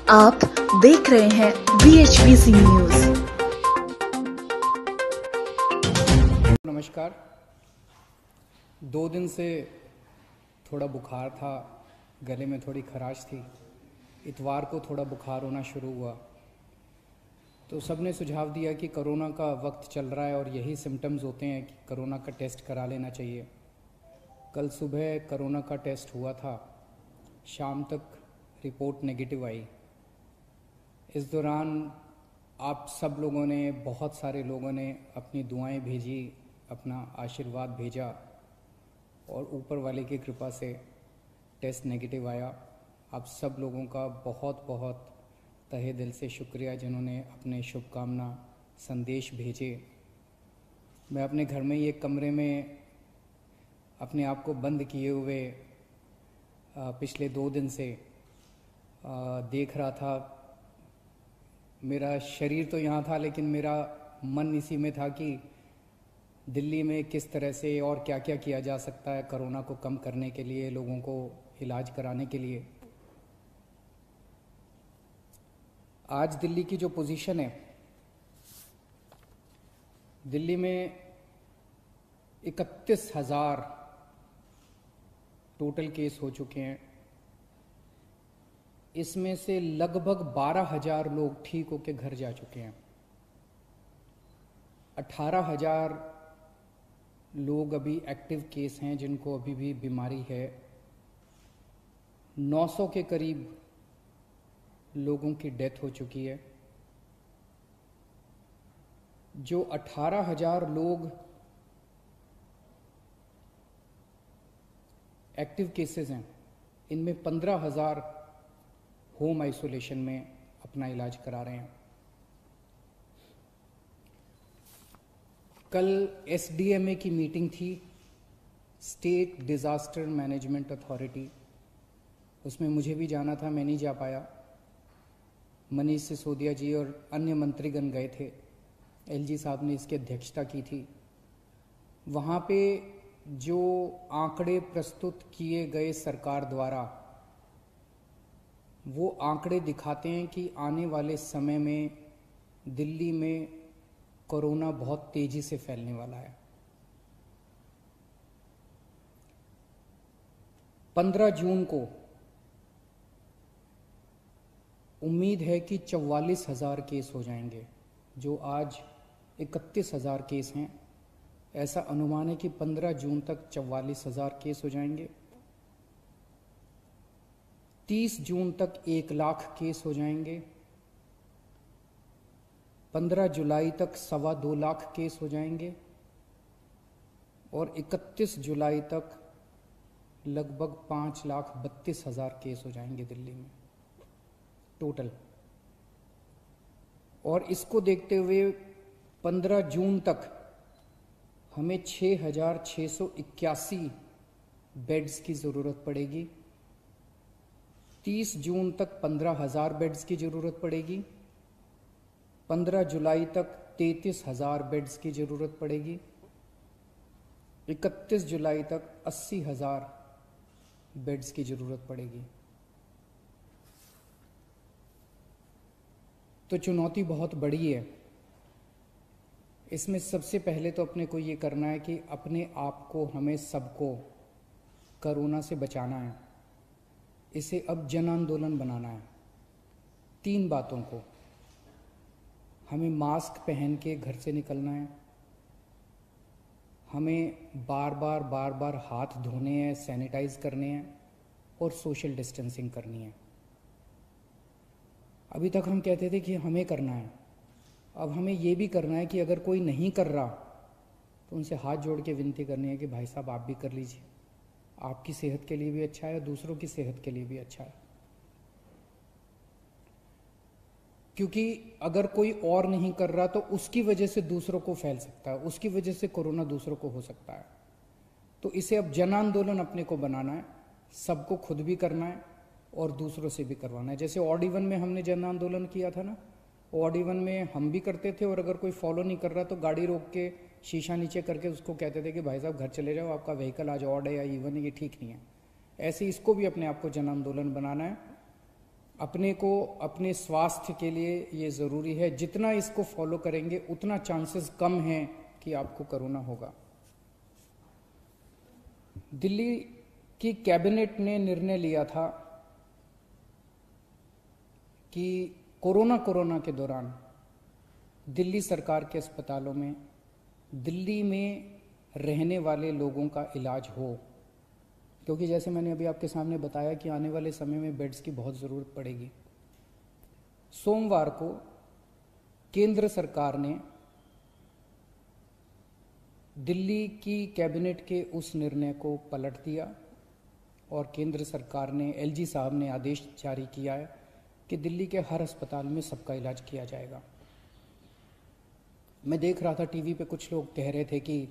आप देख रहे हैं BHBC न्यूज। नमस्कार। 2 दिन से थोड़ा बुखार था, गले में थोड़ी खराश थी। इतवार को थोड़ा बुखार होना शुरू हुआ तो सबने सुझाव दिया कि कोरोना का वक्त चल रहा है और यही सिम्टम्स होते हैं कि कोरोना का टेस्ट करा लेना चाहिए। कल सुबह कोरोना का टेस्ट हुआ था, शाम तक रिपोर्ट नेगेटिव आई। इस दौरान आप सब लोगों ने, बहुत सारे लोगों ने अपनी दुआएं भेजी, अपना आशीर्वाद भेजा और ऊपर वाले की कृपा से टेस्ट नेगेटिव आया। आप सब लोगों का बहुत बहुत तहे दिल से शुक्रिया जिन्होंने अपने शुभकामना संदेश भेजे। मैं अपने घर में ही एक कमरे में अपने आप को बंद किए हुए पिछले 2 दिन से देख रहा था। मेरा शरीर तो यहाँ था लेकिन मेरा मन इसी में था कि दिल्ली में किस तरह से और क्या क्या किया जा सकता है कोरोना को कम करने के लिए, लोगों को इलाज कराने के लिए। आज दिल्ली की जो पोजीशन है, दिल्ली में 31,000 टोटल केस हो चुके हैं। इसमें से लगभग 12,000 लोग ठीक होकर घर जा चुके हैं। 18,000 लोग अभी एक्टिव केस हैं जिनको अभी भी बीमारी है। 900 के करीब लोगों की डेथ हो चुकी है। जो 18,000 लोग एक्टिव केसेस हैं, इनमें 15,000 होम आइसोलेशन में अपना इलाज करा रहे हैं। कल SDMA की मीटिंग थी, स्टेट डिजास्टर मैनेजमेंट अथॉरिटी। उसमें मुझे भी जाना था, मैं नहीं जा पाया। मनीष सिसोदिया जी और अन्य मंत्रीगण गए थे। LG साहब ने इसकी अध्यक्षता की थी। वहाँ पे जो आंकड़े प्रस्तुत किए गए सरकार द्वारा, वो आंकड़े दिखाते हैं कि आने वाले समय में दिल्ली में कोरोना बहुत तेजी से फैलने वाला है। 15 जून को उम्मीद है कि 44,000 केस हो जाएंगे। जो आज 31,000 केस हैं, ऐसा अनुमान है कि 15 जून तक 44,000 केस हो जाएंगे। 30 जून तक 1 लाख केस हो जाएंगे। 15 जुलाई तक 2.25 लाख केस हो जाएंगे और 31 जुलाई तक लगभग 5,32,000 केस हो जाएंगे दिल्ली में टोटल। और इसको देखते हुए 15 जून तक हमें 6,681 बेड्स की ज़रूरत पड़ेगी। 30 जून तक 15,000 बेड्स की ज़रूरत पड़ेगी। 15 जुलाई तक 33,000 बेड्स की ज़रूरत पड़ेगी। 31 जुलाई तक 80,000 बेड्स की ज़रूरत पड़ेगी। तो चुनौती बहुत बड़ी है। इसमें सबसे पहले तो अपने को ये करना है कि अपने आप को, हमें सबको कोरोना से बचाना है। इसे अब जन आंदोलन बनाना है। 3 बातों को, हमें मास्क पहन के घर से निकलना है, हमें बार बार हाथ धोने हैं, सैनिटाइज करने हैं और सोशल डिस्टेंसिंग करनी है। अभी तक हम कहते थे कि हमें करना है, अब हमें ये भी करना है कि अगर कोई नहीं कर रहा तो उनसे हाथ जोड़ के विनती करनी है कि भाई साहब आप भी कर लीजिए। आपकी सेहत के लिए भी अच्छा है, दूसरों की सेहत के लिए भी अच्छा है। क्योंकि अगर कोई और नहीं कर रहा तो उसकी वजह से दूसरों को फैल सकता है, उसकी वजह से कोरोना दूसरों को हो सकता है। तो इसे अब जन आंदोलन अपने को बनाना है, सबको खुद भी करना है और दूसरों से भी करवाना है। जैसे ऑड इवन में हमने जन आंदोलन किया था ना, ऑड इवन में हम भी करते थे और अगर कोई फॉलो नहीं कर रहा तो गाड़ी रोक के शीशा नीचे करके उसको कहते थे कि भाई साहब घर चले जाओ, आपका व्हीकल आज ऑड है या इवन है, ये ठीक नहीं है। ऐसे इसको भी अपने आप को जन आंदोलन बनाना है अपने को अपने स्वास्थ्य के लिए ये ज़रूरी है। जितना इसको फॉलो करेंगे उतना चांसेस कम हैं कि आपको कोरोना होगा। दिल्ली की कैबिनेट ने निर्णय लिया था कि कोरोना के दौरान दिल्ली सरकार के अस्पतालों में दिल्ली में रहने वाले लोगों का इलाज हो, क्योंकि जैसे मैंने अभी आपके सामने बताया कि आने वाले समय में बेड्स की बहुत ज़रूरत पड़ेगी। सोमवार को केंद्र सरकार ने दिल्ली की कैबिनेट के उस निर्णय को पलट दिया और केंद्र सरकार ने, एलजी साहब ने आदेश जारी किया है कि दिल्ली के हर अस्पताल में सबका इलाज किया जाएगा। मैं देख रहा था टीवी पे कुछ लोग कह रहे थे कि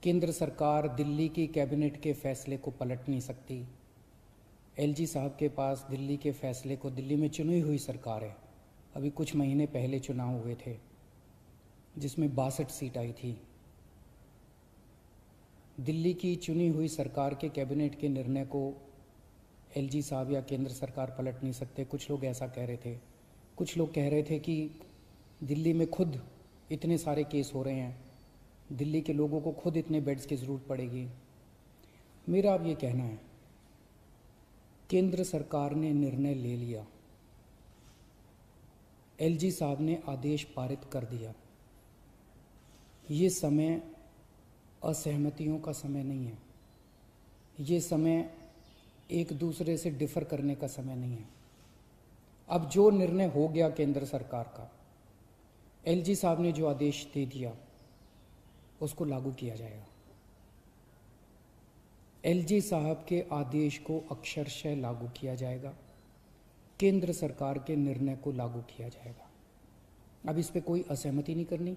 केंद्र सरकार दिल्ली की कैबिनेट के फैसले को पलट नहीं सकती। एलजी साहब के पास दिल्ली के फैसले को, दिल्ली में चुनी हुई सरकार है, अभी कुछ महीने पहले चुनाव हुए थे जिसमें 62 सीट आई थी। दिल्ली की चुनी हुई सरकार के कैबिनेट के निर्णय को एलजी साहब या केंद्र सरकार पलट नहीं सकते। कुछ लोग ऐसा कह रहे थे। कुछ लोग कह रहे थे कि दिल्ली में खुद इतने सारे केस हो रहे हैं, दिल्ली के लोगों को खुद इतने बेड्स की ज़रूरत पड़ेगी। मेरा अब ये कहना है, केंद्र सरकार ने निर्णय ले लिया, एलजी साहब ने आदेश पारित कर दिया। ये समय असहमतियों का समय नहीं है, ये समय एक दूसरे से डिफर करने का समय नहीं है। अब जो निर्णय हो गया केंद्र सरकार का, एलजी साहब ने जो आदेश दे दिया उसको लागू किया जाएगा। एलजी साहब के आदेश को अक्षरशः लागू किया जाएगा, केंद्र सरकार के निर्णय को लागू किया जाएगा। अब इस पे कोई असहमति नहीं करनी,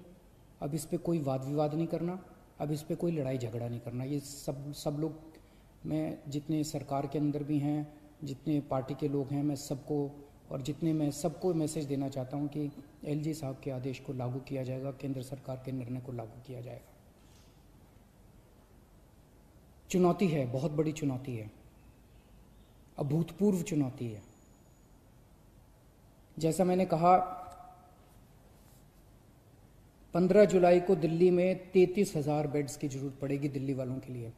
अब इस पे कोई वाद विवाद नहीं करना, अब इस पे कोई लड़ाई झगड़ा नहीं करना। ये सब लोग, मैं जितने सरकार के अंदर भी हैं, जितने पार्टी के लोग हैं, मैं सबको मैसेज देना चाहता हूं कि एलजी साहब के आदेश को लागू किया जाएगा, केंद्र सरकार के निर्णय को लागू किया जाएगा। चुनौती है, बहुत बड़ी चुनौती है, अभूतपूर्व चुनौती है। जैसा मैंने कहा, 15 जुलाई को दिल्ली में 33,000 बेड्स की जरूरत पड़ेगी दिल्ली वालों के लिए।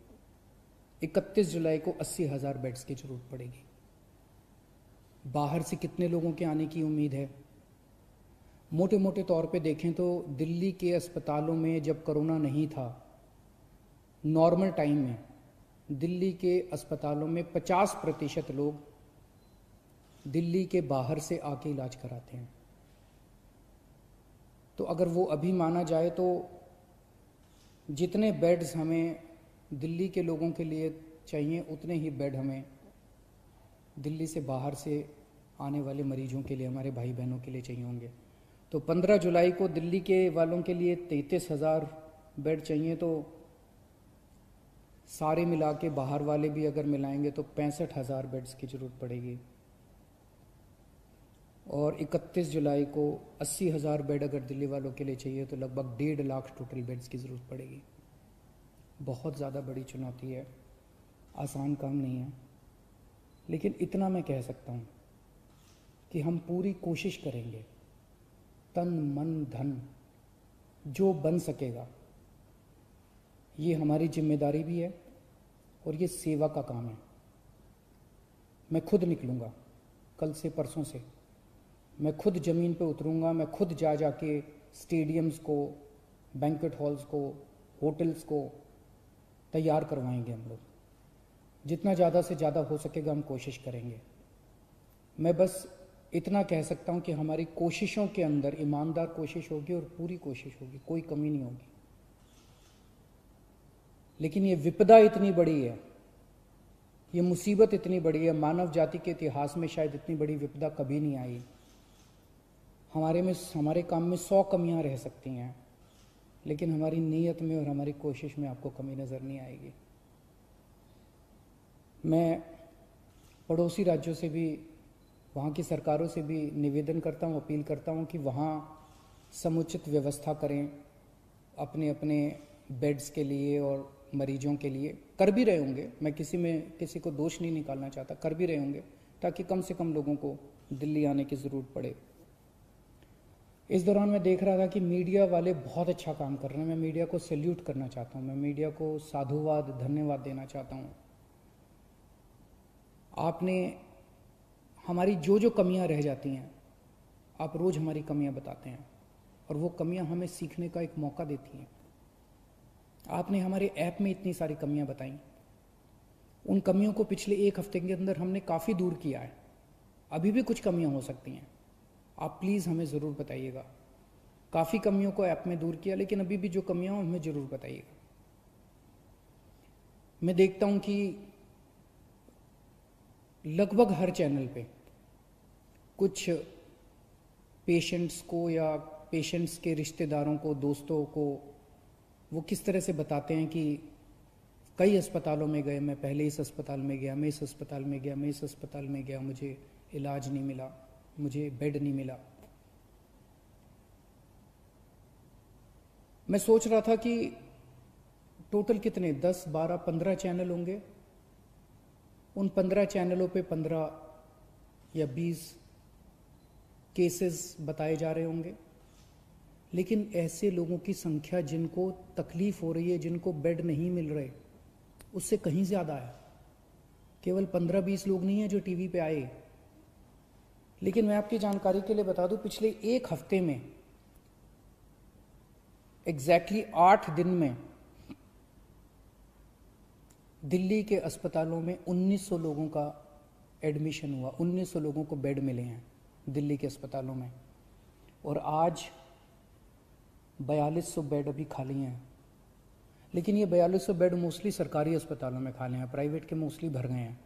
31 जुलाई को 80,000 बेड्स की जरूरत पड़ेगी। बाहर से कितने लोगों के आने की उम्मीद है? मोटे मोटे तौर पे देखें तो दिल्ली के अस्पतालों में जब कोरोना नहीं था, नॉर्मल टाइम में दिल्ली के अस्पतालों में 50% लोग दिल्ली के बाहर से आके इलाज कराते हैं। तो अगर वो अभी माना जाए तो जितने बेड्स हमें दिल्ली के लोगों के लिए चाहिए, उतने ही बेड हमें दिल्ली से बाहर से आने वाले मरीजों के लिए, हमारे भाई बहनों के लिए चाहिए होंगे। तो 15 जुलाई को दिल्ली के वालों के लिए 33,000 बेड चाहिए, तो सारे मिला के बाहर वाले भी अगर मिलाएंगे तो 65,000 बेड्स की ज़रूरत पड़ेगी। और 31 जुलाई को 80,000 बेड अगर दिल्ली वालों के लिए चाहिए तो लगभग 1.5 लाख टोटल बेड्स की ज़रूरत पड़ेगी। बहुत ज़्यादा बड़ी चुनौती है, आसान काम नहीं है। लेकिन इतना मैं कह सकता हूँ कि हम पूरी कोशिश करेंगे, तन मन धन जो बन सकेगा। ये हमारी जिम्मेदारी भी है और ये सेवा का काम है। मैं खुद निकलूँगा, कल से परसों से मैं खुद ज़मीन पे उतरूँगा, मैं खुद जाके स्टेडियम्स को, बैंक्वेट हॉल्स को, होटल्स को तैयार करवाएंगे। हम लोग जितना ज़्यादा से ज़्यादा हो सकेगा हम कोशिश करेंगे। मैं बस इतना कह सकता हूँ कि हमारी कोशिशों के अंदर ईमानदार कोशिश होगी और पूरी कोशिश होगी, कोई कमी नहीं होगी। लेकिन ये विपदा इतनी बड़ी है, ये मुसीबत इतनी बड़ी है, मानव जाति के इतिहास में शायद इतनी बड़ी विपदा कभी नहीं आई। हमारे काम में 100 कमियां रह सकती हैं, लेकिन हमारी नीयत में और हमारी कोशिश में आपको कमी नज़र नहीं आएगी। मैं पड़ोसी राज्यों से भी, वहाँ की सरकारों से भी निवेदन करता हूँ, अपील करता हूँ कि वहाँ समुचित व्यवस्था करें अपने अपने बेड्स के लिए और मरीजों के लिए। कर भी रहे होंगे, मैं किसी को दोष नहीं निकालना चाहता, कर भी रहे होंगे, ताकि कम से कम लोगों को दिल्ली आने की ज़रूरत पड़े। इस दौरान मैं देख रहा था कि मीडिया वाले बहुत अच्छा काम कर रहे हैं। मैं मीडिया को सैल्यूट करना चाहता हूँ, मैं मीडिया को साधुवाद, धन्यवाद देना चाहता हूँ। आपने हमारी जो जो कमियां रह जाती हैं, आप रोज़ हमारी कमियां बताते हैं और वो कमियां हमें सीखने का एक मौका देती हैं। आपने हमारे ऐप में इतनी सारी कमियां बताई, उन कमियों को पिछले एक हफ्ते के अंदर हमने काफ़ी दूर किया है। अभी भी कुछ कमियां हो सकती हैं, आप प्लीज़ हमें ज़रूर बताइएगा। काफ़ी कमियों को ऐप में दूर किया, लेकिन अभी भी जो कमियां हो हमें ज़रूर बताइएगा। मैं देखता हूं कि लगभग हर चैनल पे कुछ पेशेंट्स को या पेशेंट्स के रिश्तेदारों को, दोस्तों को वो किस तरह से बताते हैं कि कई अस्पतालों में गए, मैं पहले इस अस्पताल में गया, मैं इस अस्पताल में गया, मैं इस अस्पताल में गया, मुझे इलाज नहीं मिला, मुझे बेड नहीं मिला। मैं सोच रहा था कि टोटल कितने 10, 12, 15 चैनल होंगे। उन 15 चैनलों पे 15 या 20 केसेस बताए जा रहे होंगे, लेकिन ऐसे लोगों की संख्या जिनको तकलीफ हो रही है, जिनको बेड नहीं मिल रहे, उससे कहीं ज़्यादा है। केवल 15-20 लोग नहीं हैं जो टीवी पे आए। लेकिन मैं आपकी जानकारी के लिए बता दूं, पिछले एक हफ्ते में एग्जैक्टली 8 दिन में दिल्ली के अस्पतालों में 1900 लोगों का एडमिशन हुआ, 1900 लोगों को बेड मिले हैं दिल्ली के अस्पतालों में। और आज 4200 बेड अभी खाली हैं। लेकिन ये 4200 बेड मोस्टली सरकारी अस्पतालों में खाली हैं, प्राइवेट के मोस्टली भर गए हैं।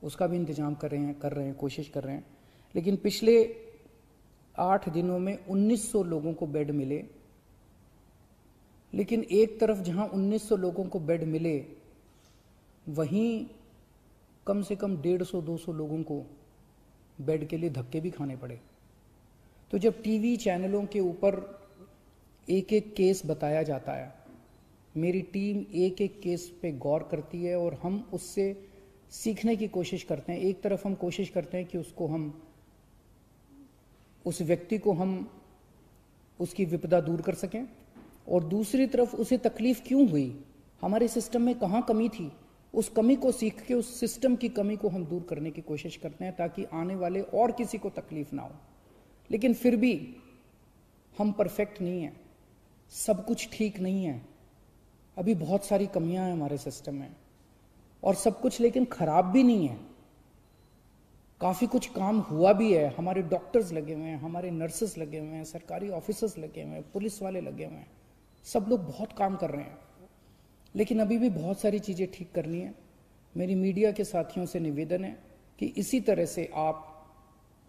उसका भी इंतजाम कर रहे हैं, कोशिश कर रहे हैं। लेकिन पिछले 8 दिनों में 1900 लोगों को बेड मिले। लेकिन एक तरफ जहां 1900 लोगों को बेड मिले, वहीं कम से कम 150-200 लोगों को बेड के लिए धक्के भी खाने पड़े। तो जब टीवी चैनलों के ऊपर एक एक केस बताया जाता है, मेरी टीम एक एक केस पे गौर करती है और हम उससे सीखने की कोशिश करते हैं। एक तरफ हम कोशिश करते हैं कि उस व्यक्ति को हम उसकी विपदा दूर कर सकें, और दूसरी तरफ उसे तकलीफ क्यों हुई, हमारे सिस्टम में कहाँ कमी थी, उस कमी को सीख के उस सिस्टम की कमी को हम दूर करने की कोशिश करते हैं, ताकि आने वाले और किसी को तकलीफ ना हो। लेकिन फिर भी हम परफेक्ट नहीं हैं, सब कुछ ठीक नहीं है, अभी बहुत सारी कमियां हैं हमारे सिस्टम में, और सब कुछ लेकिन खराब भी नहीं है। काफ़ी कुछ काम हुआ भी है, हमारे डॉक्टर्स लगे हुए हैं, हमारे नर्सेस लगे हुए हैं, सरकारी ऑफिसर्स लगे हुए हैं, पुलिस वाले लगे हुए हैं, सब लोग बहुत काम कर रहे हैं। लेकिन अभी भी बहुत सारी चीज़ें ठीक करनी है। मेरी मीडिया के साथियों से निवेदन है कि इसी तरह से आप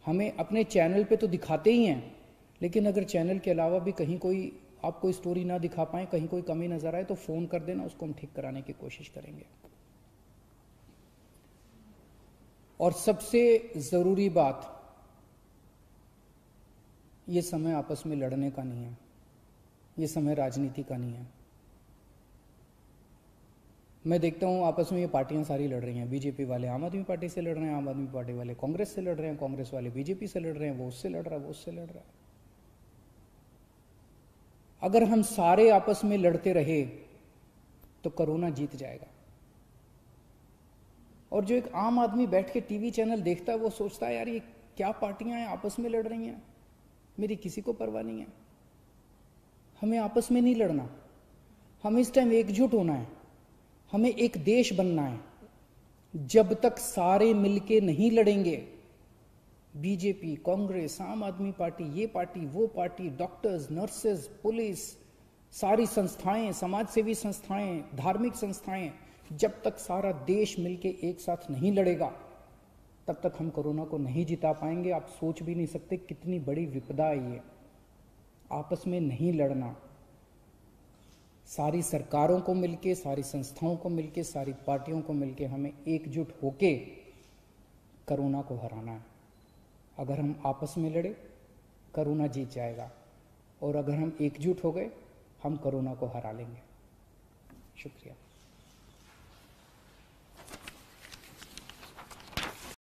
हमें अपने चैनल पे तो दिखाते ही हैं, लेकिन अगर चैनल के अलावा भी कहीं कोई आप कोई स्टोरी ना दिखा पाएँ, कहीं कोई कमी नजर आए, तो फ़ोन कर देना, उसको हम ठीक कराने की कोशिश करेंगे। और सबसे ज़रूरी बात, ये समय आपस में लड़ने का नहीं है, ये समय राजनीति का नहीं है। मैं देखता हूँ आपस में ये पार्टियां सारी लड़ रही हैं। बीजेपी वाले आम आदमी पार्टी से लड़ रहे हैं, आम आदमी पार्टी वाले कांग्रेस से लड़ रहे हैं, कांग्रेस वाले बीजेपी से लड़ रहे हैं, वो उससे लड़ रहा है, वो उससे लड़ रहा है। अगर हम सारे आपस में लड़ते रहे तो कोरोना जीत जाएगा। और जो एक आम आदमी बैठ के टीवी चैनल देखता है, वो सोचता है यार ये क्या पार्टियां हैं, आपस में लड़ रही हैं, मेरी किसी को परवाह नहीं है। हमें आपस में नहीं लड़ना, हमें इस टाइम एकजुट होना है, हमें एक देश बनना है। जब तक सारे मिलके नहीं लड़ेंगे, बीजेपी, कांग्रेस, आम आदमी पार्टी, ये पार्टी, वो पार्टी, डॉक्टर्स, नर्सेज, पुलिस, सारी संस्थाएं, समाजसेवी संस्थाएं, धार्मिक संस्थाएं, जब तक सारा देश मिलके एक साथ नहीं लड़ेगा, तब तक हम कोरोना को नहीं जिता पाएंगे। आप सोच भी नहीं सकते कितनी बड़ी विपदा है ये। आपस में नहीं लड़ना, सारी सरकारों को मिलके, सारी संस्थाओं को मिलके, सारी पार्टियों को मिलके हमें एकजुट होके कोरोना को हराना है। अगर हम आपस में लड़े, कोरोना जीत जाएगा, और अगर हम एकजुट हो गए, हम कोरोना को हरा लेंगे। शुक्रिया।